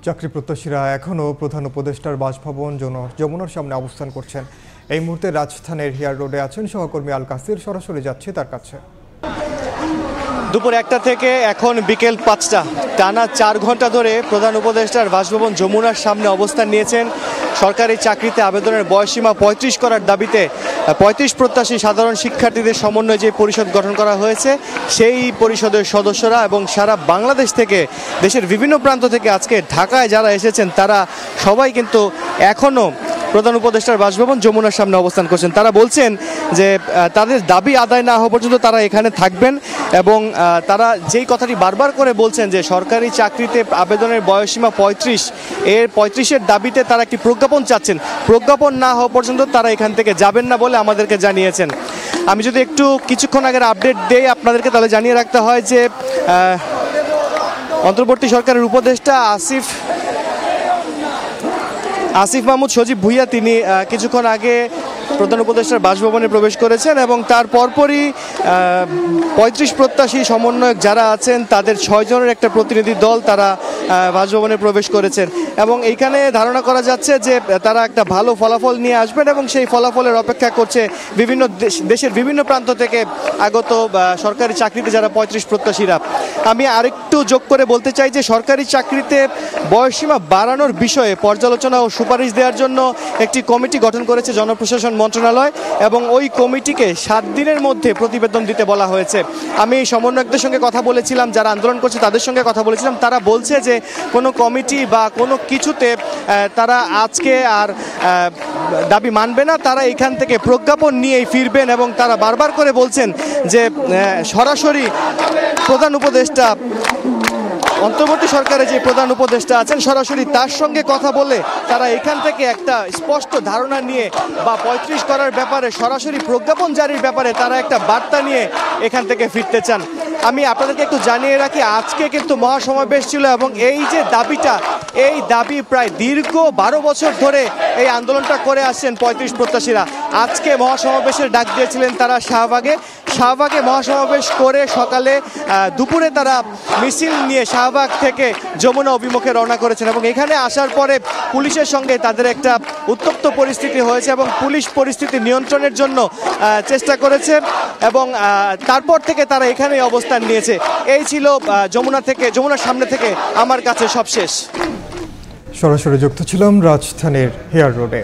চাকরি প্রত্যাশীরা এখনও প্রধান উপদেষ্টার বাসভবন যমুনার সামনে অবস্থান করছেন। এই মুহূর্তে রাজধানীর হিয়ার রোডে আছেন সহকর্মী আল কাসির। সরাসরি যাচ্ছে তার কাছে। দুপুর ১টা থেকে এখন বিকেল ৫টা, টানা ৪ ঘন্টা ধরে প্রধান উপদেষ্টার বাসভবন যমুনার সামনে অবস্থান নিয়েছেন। সরকারি চাকরিতে আবেদনের বয়সসীমা ৩৫ করার দাবিতে ৩৫ প্রত্যাশী সাধারণ শিক্ষার্থীদের সমন্বয়ে যে পরিষদ গঠন করা হয়েছে, সেই পরিষদের সদস্যরা এবং সারা বাংলাদেশ থেকে, দেশের বিভিন্ন প্রান্ত থেকে আজকে ঢাকায় যারা এসেছেন তারা সবাই কিন্তু এখনও প্রধান উপদেষ্টার বাসভবন যমুনার সামনে অবস্থান করছেন। তারা বলছেন যে তাদের দাবি আদায় না হওয়া পর্যন্ত তারা এখানে থাকবেন এবং তারা যেই কথাটি বারবার করে বলছেন যে সরকারি চাকরিতে আবেদনের বয়সসীমা ৩৫, এর ৩৫-এর দাবিতে তারা একটি প্রজ্ঞাপন চাচ্ছেন। প্রজ্ঞাপন না হওয়া পর্যন্ত তারা এখান থেকে যাবেন না বলে আমাদেরকে জানিয়েছেন। আমি যদি একটু কিছুক্ষণ আগের আপডেট দেই আপনাদেরকে, তাহলে জানিয়ে রাখতে হয় যে অন্তর্বর্তী সরকারের উপদেষ্টা আসিফ মাহমুদ সজীব ভুইয়া তিনি কিছুক্ষণ আগে প্রধান উপদেষ্টার বাসভবনে প্রবেশ করেছেন এবং তার পরপরই ৩৫ প্রত্যাশী সমন্বয়ক যারা আছেন তাদের ৬ জনের একটা প্রতিনিধি দল তারা বাসভবনে প্রবেশ করেছেন এবং এইখানে ধারণা করা যাচ্ছে যে তারা একটা ভালো ফলাফল নিয়ে আসবেন এবং সেই ফলাফলের অপেক্ষা করছে বিভিন্ন দেশের বিভিন্ন প্রান্ত থেকে আগত সরকারি চাকরিতে যারা ৩৫ প্রত্যাশীরা। আমি আরেকটু যোগ করে বলতে চাই যে সরকারি চাকরিতে বয়সসীমা বাড়ানোর বিষয়ে পর্যালোচনা ও সুপারিশ দেওয়ার জন্য একটি কমিটি গঠন করেছে জনপ্রশাসন মন্ত্রণালয় এবং ওই কমিটিকে ৭ দিনের মধ্যে প্রতিবেদন দিতে বলা হয়েছে। আমি সমন্বয়কদের সঙ্গে কথা বলেছিলাম, যারা আন্দোলন করছে তাদের সঙ্গে কথা বলেছিলাম। তারা বলছে যে কোনো কমিটি বা কোনো কিছুতে তারা আজকে আর দাবি মানবে না, তারা এখান থেকে প্রজ্ঞাপন নিয়েই ফিরবেন এবং তারা বারবার করে বলছেন যে সরাসরি প্রধান উপদেষ্টা, অন্তর্বর্তী সরকারে যে প্রধান উপদেষ্টা আছেন সরাসরি তার সঙ্গে কথা বলে তারা এখান থেকে একটা স্পষ্ট ধারণা নিয়ে বা ৩৫ করার ব্যাপারে সরাসরি প্রজ্ঞাপন জারির ব্যাপারে তারা একটা বার্তা নিয়ে এখান থেকে ফিরতে চান। আমি আপনাদেরকে একটু জানিয়ে রাখি, আজকে কিন্তু মহাসমাবেশ ছিল এবং এই যে দাবিটা, এই দাবি প্রায় দীর্ঘ ১২ বছর ধরে এই আন্দোলনটা করে আসছেন ৩৫ প্রত্যাশীরা। আজকে মহাসমাবেশের ডাক দিয়েছিলেন তারা শাহবাগে মহাসমাবেশ করে সকালে দুপুরে তারা মিছিল নিয়ে শাহবাগ থেকে যমুনা অভিমুখে রওনা করেছেন এবং এখানে আসার পরে পুলিশের সঙ্গে তাদের একটা উত্তপ্ত পরিস্থিতি হয়েছে এবং পুলিশ পরিস্থিতি নিয়ন্ত্রণের জন্য চেষ্টা করেছে এবং তারপর থেকে তারা এখানেই অবস্থান নিয়েছে। এই ছিল যমুনার সামনে থেকে আমার কাছে সবশেষ। সরাসরি যুক্ত ছিলাম রাজধানীর হিয়ার রোডে।